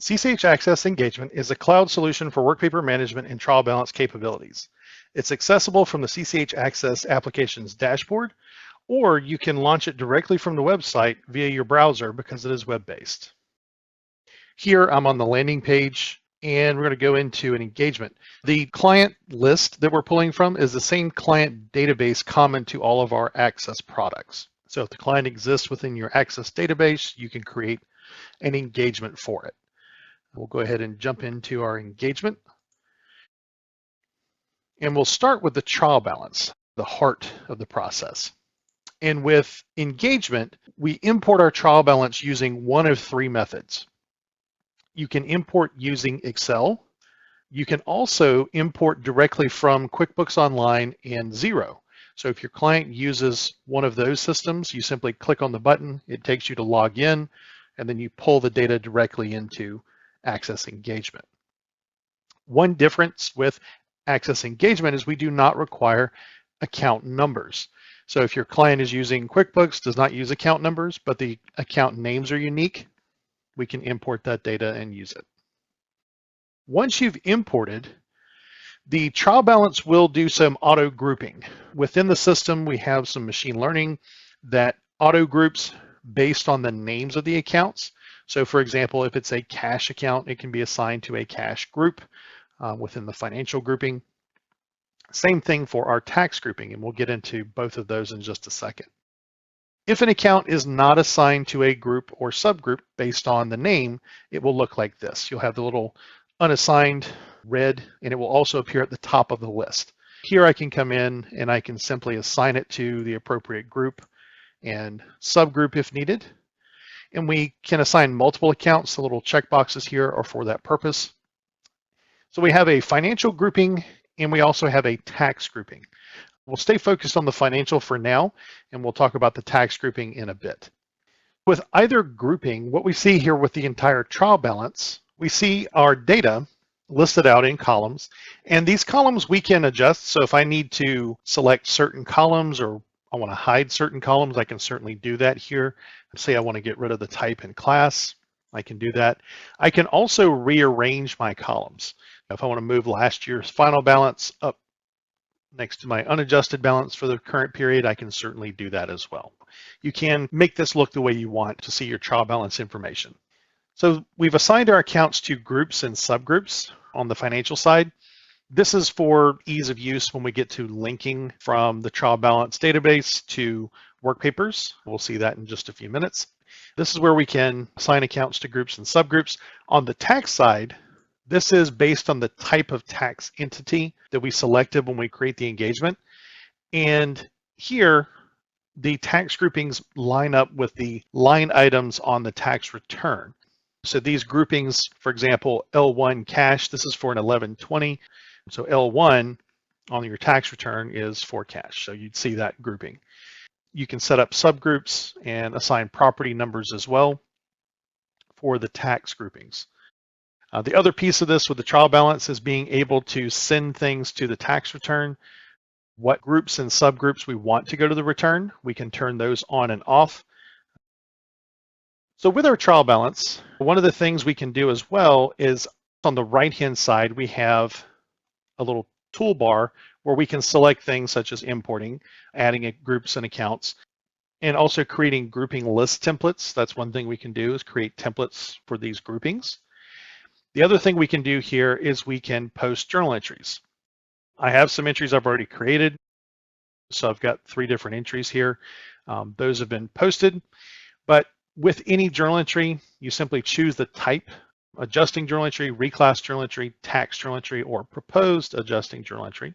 CCH Axcess Engagement is a cloud solution for Workpaper management and trial balance capabilities. It's accessible from the CCH Axcess application's dashboard, or you can launch it directly from the website via your browser because it is web-based. Here I'm on the landing page, and we're going to go into an engagement. The client list that we're pulling from is the same client database common to all of our Axcess products. So if the client exists within your Axcess database, you can create an engagement for it. We'll go ahead and jump into our engagement. And we'll start with the trial balance, the heart of the process. And with engagement, we import our trial balance using one of three methods. You can import using Excel. You can also import directly from QuickBooks Online and Xero. So if your client uses one of those systems, you simply click on the button, it takes you to log in, and then you pull the data directly into Axcess Engagement. One difference with Axcess Engagement is we do not require account numbers. So if your client is using QuickBooks, does not use account numbers, but the account names are unique, we can import that data and use it. Once you've imported, the trial balance will do some auto grouping. Within the system, we have some machine learning that auto groups based on the names of the accounts. So for example, if it's a cash account, it can be assigned to a cash group within the financial grouping. Same thing for our tax grouping, and we'll get into both of those in just a second. If an account is not assigned to a group or subgroup based on the name, it will look like this. You'll have the little unassigned red, and it will also appear at the top of the list. Here I can come in and I can simply assign it to the appropriate group and subgroup if needed. And we can assign multiple accounts. The little checkboxes here are for that purpose. So we have a financial grouping and we also have a tax grouping. We'll stay focused on the financial for now, and we'll talk about the tax grouping in a bit. With either grouping, what we see here with the entire trial balance, we see our data listed out in columns, and these columns we can adjust. So if I need to select certain columns or I want to hide certain columns, I can certainly do that here. Say I want to get rid of the type and class, I can do that. I can also rearrange my columns. If I want to move last year's final balance up next to my unadjusted balance for the current period, I can certainly do that as well. You can make this look the way you want to see your trial balance information. So we've assigned our accounts to groups and subgroups on the financial side. This is for ease of use when we get to linking from the trial balance database to Workpapers. We'll see that in just a few minutes. This is where we can assign accounts to groups and subgroups. On the tax side, this is based on the type of tax entity that we selected when we create the engagement. And here, the tax groupings line up with the line items on the tax return. So these groupings, for example, L1 cash, this is for an 1120. So L1 on your tax return is for cash. So you'd see that grouping. You can set up subgroups and assign property numbers as well for the tax groupings. The other piece of this with the trial balance is being able to send things to the tax return. What groups and subgroups we want to go to the return, we can turn those on and off. So with our trial balance, one of the things we can do as well is on the right-hand side, we have a little toolbar where we can select things such as importing, adding groups and accounts, and also creating grouping list templates. That's one thing we can do is create templates for these groupings. The other thing we can do here is we can post journal entries. I have some entries I've already created. So I've got 3 different entries here. Those have been posted, but with any journal entry, you simply choose the type: adjusting journal entry, reclass journal entry, tax journal entry, or proposed adjusting journal entry.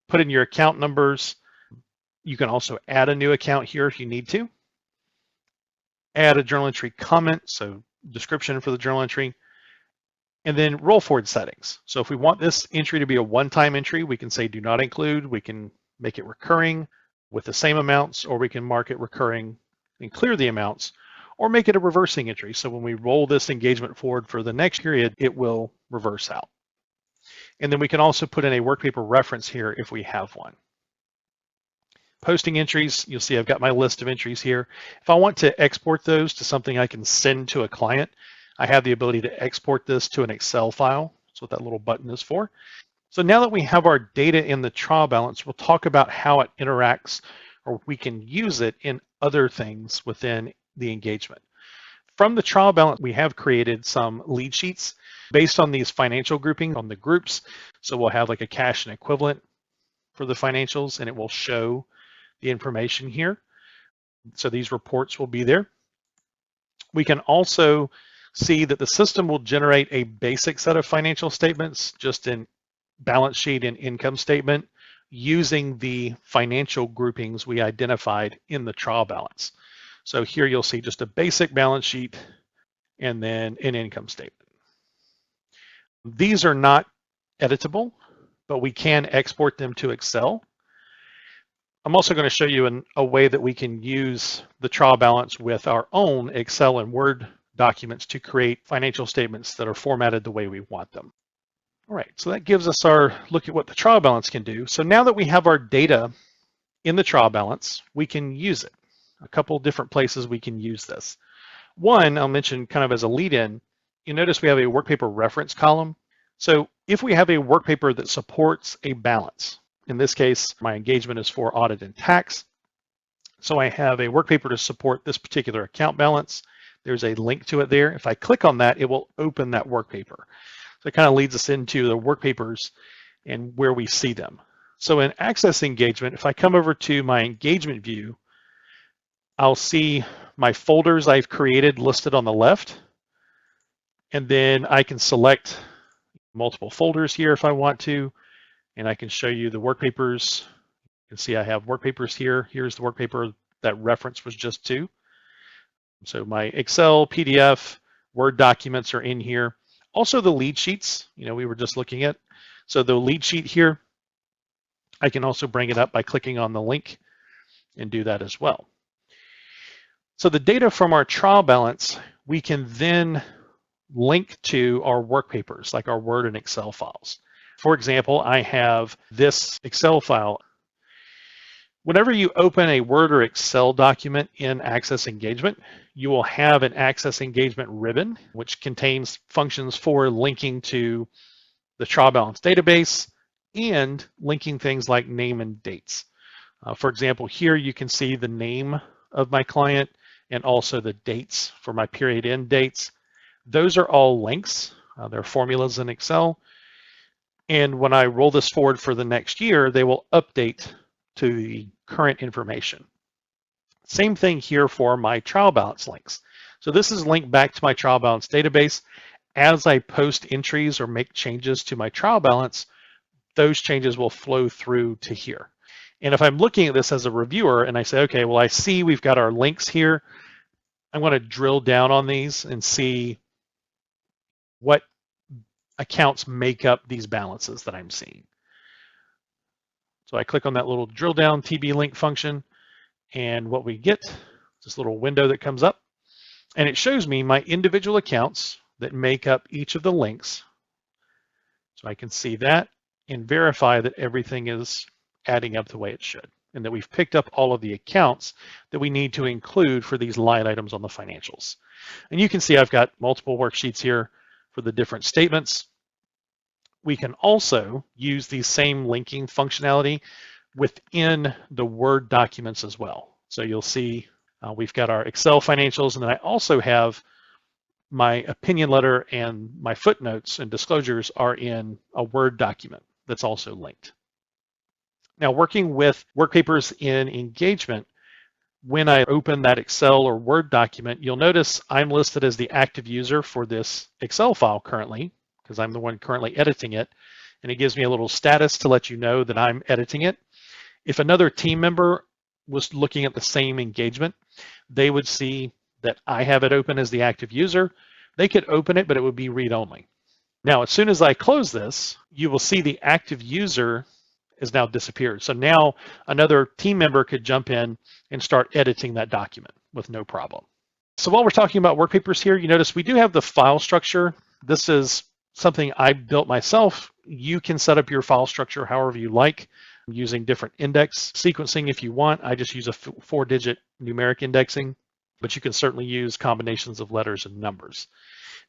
Put in your account numbers. You can also add a new account here if you need to. Add a journal entry comment, so description for the journal entry. And then roll forward settings. So if we want this entry to be a one-time entry, we can say do not include. We can make it recurring with the same amounts, or we can mark it recurring and clear the amounts, or make it a reversing entry. So when we roll this engagement forward for the next period, it will reverse out. And then we can also put in a Workpaper reference here if we have one. Posting entries, you'll see I've got my list of entries here. If I want to export those to something I can send to a client, I have the ability to export this to an Excel file. That's what that little button is for. So now that we have our data in the trial balance, we'll talk about how it interacts, or we can use it in other things within the engagement. From the trial balance, we have created some lead sheets based on these financial grouping on the groups. So we'll have like a cash and equivalent for the financials, and it will show the information here. So these reports will be there. We can also see that the system will generate a basic set of financial statements just in balance sheet and income statement using the financial groupings we identified in the trial balance. So here you'll see just a basic balance sheet and then an income statement. These are not editable, but we can export them to Excel. I'm also going to show you a way that we can use the trial balance with our own Excel and Word documents to create financial statements that are formatted the way we want them. All right, so that gives us our look at what the trial balance can do. So now that we have our data in the trial balance, we can use it. A couple different places we can use this. One, I'll mention kind of as a lead-in, you notice we have a Workpaper reference column. So if we have a Workpaper that supports a balance, in this case, my engagement is for audit and tax. So I have a Workpaper to support this particular account balance. There's a link to it there. If I click on that, it will open that Workpaper. So it kind of leads us into the Workpapers and where we see them. So in Axcess Engagement, if I come over to my engagement view, I'll see my folders I've created listed on the left. And then I can select multiple folders here if I want to, and I can show you the Workpapers. You can see I have Workpapers here. Here's the Workpaper that reference was just to. So my Excel, PDF, Word documents are in here. Also the lead sheets, we were just looking at. So the lead sheet here, I can also bring it up by clicking on the link and do that as well. So the data from our trial balance, we can then link to our Workpapers, like our Word and Excel files. For example, I have this Excel file. Whenever you open a Word or Excel document in Axcess Engagement, you will have an Axcess Engagement ribbon, which contains functions for linking to the trial balance database and linking things like name and dates. For example, here you can see the name of my client and also the dates for my period end dates. Those are all links. They're formulas in Excel. And when I roll this forward for the next year, they will update to the current information. Same thing here for my trial balance links. So this is linked back to my trial balance database. As I post entries or make changes to my trial balance, those changes will flow through to here. And if I'm looking at this as a reviewer and I say, okay, well, I see we've got our links here, I want to drill down on these and see what accounts make up these balances that I'm seeing. So I click on that little drill down TB link function, and what we get, this little window that comes up, and it shows me my individual accounts that make up each of the links. So I can see that and verify that everything is adding up the way it should, and that we've picked up all of the accounts that we need to include for these line items on the financials. And you can see I've got multiple worksheets here for the different statements. We can also use the same linking functionality within the Word documents as well. So you'll see we've got our Excel financials, and then I also have my opinion letter and my footnotes and disclosures are in a Word document that's also linked. Now, working with Workpapers in Engagement, when I open that Excel or Word document, you'll notice I'm listed as the active user for this Excel file currently, because I'm the one currently editing it, and it gives me a little status to let you know that I'm editing it. If another team member was looking at the same engagement, they would see that I have it open as the active user. They could open it, but it would be read-only. Now, as soon as I close this, you will see the active user has now disappeared. So now another team member could jump in and start editing that document with no problem. So while we're talking about Workpapers here, you notice we do have the file structure. This is something I built myself. You can set up your file structure however you like, using different index sequencing if you want. I just use a 4-digit numeric indexing. but you can certainly use combinations of letters and numbers.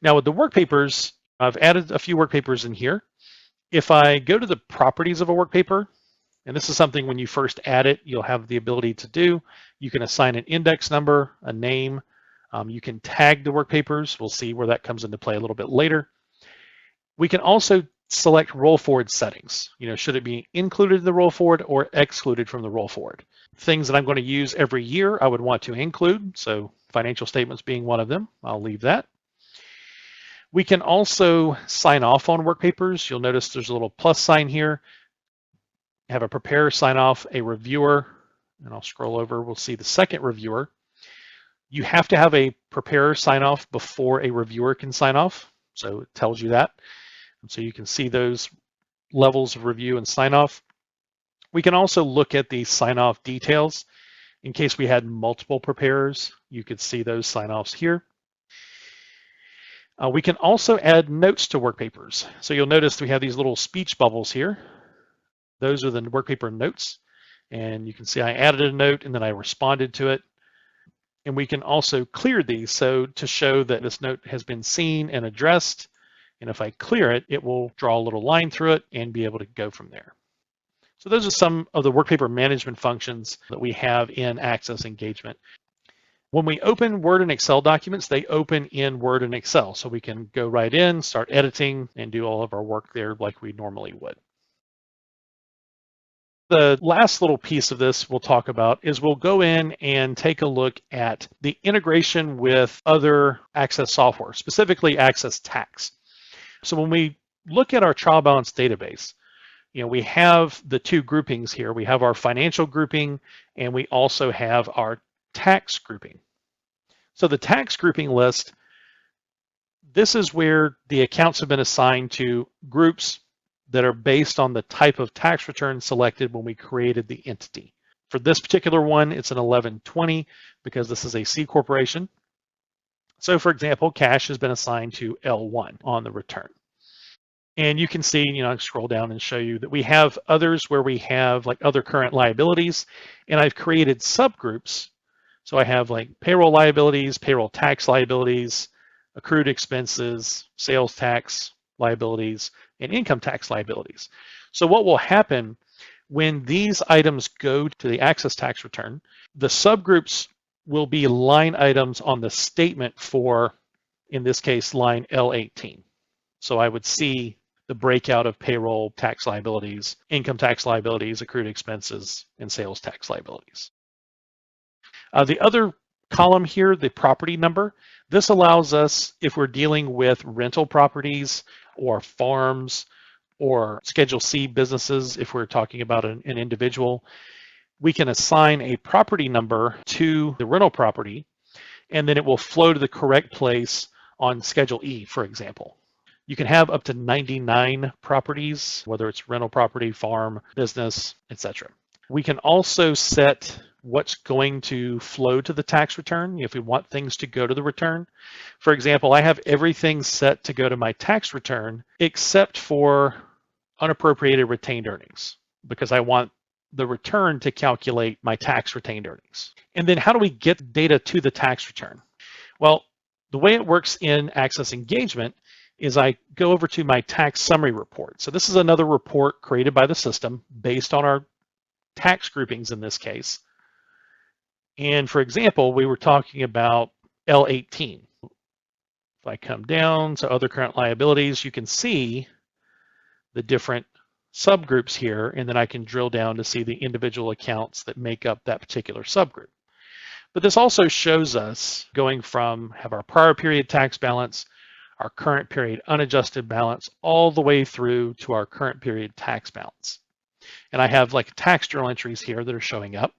Now with the work papers, I've added a few work papers in here. If I go to the properties of a work paper, and this is something when you first add it, you'll have the ability to do. You can assign an index number, a name. You can tag the work papers. We'll see where that comes into play a little bit later. We can also select roll forward settings. Should it be included in the roll forward or excluded from the roll forward? Things that I'm going to use every year, I would want to include. So financial statements being one of them. I'll leave that. We can also sign off on work papers. You'll notice there's a little plus sign here. Have a preparer sign off, a reviewer, and I'll scroll over. We'll see the second reviewer. You have to have a preparer sign off before a reviewer can sign off. So it tells you that. And so you can see those levels of review and sign off. We can also look at the sign off details. In case we had multiple preparers, you could see those sign offs here. We can also add notes to work papers. So you'll notice we have these little speech bubbles here. Those are the work paper notes. And you can see I added a note and then I responded to it. And we can also clear these so to show that this note has been seen and addressed. And if I clear it, it will draw a little line through it and be able to go from there. So those are some of the work paper management functions that we have in Axcess Engagement. When we open Word and Excel documents, they open in Word and Excel. So we can go right in, start editing, and do all of our work there like we normally would. The last little piece of this we'll talk about is we'll go in and take a look at the integration with other Axcess software, specifically Axcess Tax. So when we look at our trial balance database, we have the two groupings here. We have our financial grouping and we also have our tax grouping. So the tax grouping list, this is where the accounts have been assigned to groups that are based on the type of tax return selected when we created the entity. For this particular one, it's an 1120 because this is a C corporation. So for example, cash has been assigned to L1 on the return. And you can see, I scroll down and show you that we have others where we have like other current liabilities, and I've created subgroups. So I have like payroll liabilities, payroll tax liabilities, accrued expenses, sales tax liabilities, and income tax liabilities. So what will happen when these items go to the Axcess tax return, the subgroups will be line items on the statement for, in this case, line L18. So I would see the breakout of payroll tax liabilities, income tax liabilities, accrued expenses, and sales tax liabilities. The other column here, the property number, this allows us, if we're dealing with rental properties or farms or Schedule C businesses, if we're talking about an individual, we can assign a property number to the rental property, and then it will flow to the correct place on Schedule E, for example. You can have up to 99 properties, whether it's rental property, farm, business, etc. We can also set what's going to flow to the tax return if we want things to go to the return. For example, I have everything set to go to my tax return except for unappropriated retained earnings because I want the return to calculate my tax retained earnings. And then how do we get data to the tax return? Well, the way it works in Axcess Engagement is I go over to my tax summary report. So this is another report created by the system based on our tax groupings in this case. And for example, we were talking about L18. If I come down to other current liabilities, you can see the different subgroups here, and then I can drill down to see the individual accounts that make up that particular subgroup. But this also shows us going from have our prior period tax balance, our current period unadjusted balance, all the way through to our current period tax balance. And I have like tax journal entries here that are showing up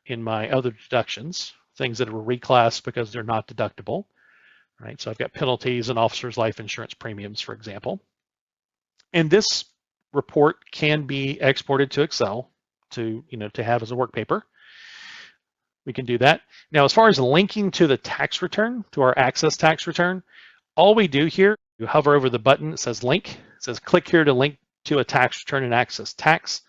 in my other deductions, things that were reclassed because they're not deductible, right? So I've got penalties and officers' life insurance premiums, for example. And this report can be exported to Excel to have as a work paper. We can do that. Now, as far as linking to the tax return, to our Axcess tax return, all we do here, you hover over the button, it says link. It says click here to link to a tax return in Axcess Tax.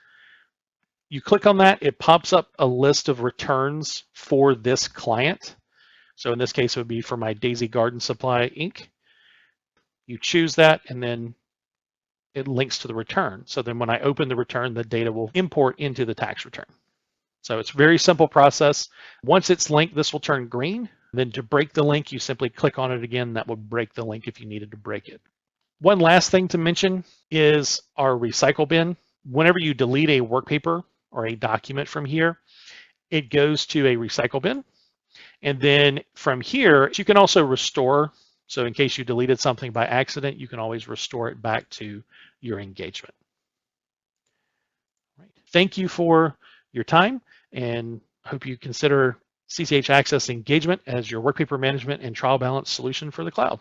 You click on that, it pops up a list of returns for this client. So in this case, it would be for my Daisy Garden Supply ink. You choose that, and then it links to the return. So then when I open the return, the data will import into the tax return. So it's a very simple process. Once it's linked, this will turn green. Then to break the link, you simply click on it again. That will break the link if you needed to break it. One last thing to mention is our recycle bin. Whenever you delete a workpaper or a document from here, it goes to a recycle bin. And then from here, you can also restore. So in case you deleted something by accident, you can always restore it back to your engagement. Right. Thank you for your time, and hope you consider CCH Axcess Engagement as your workpaper management and trial balance solution for the cloud.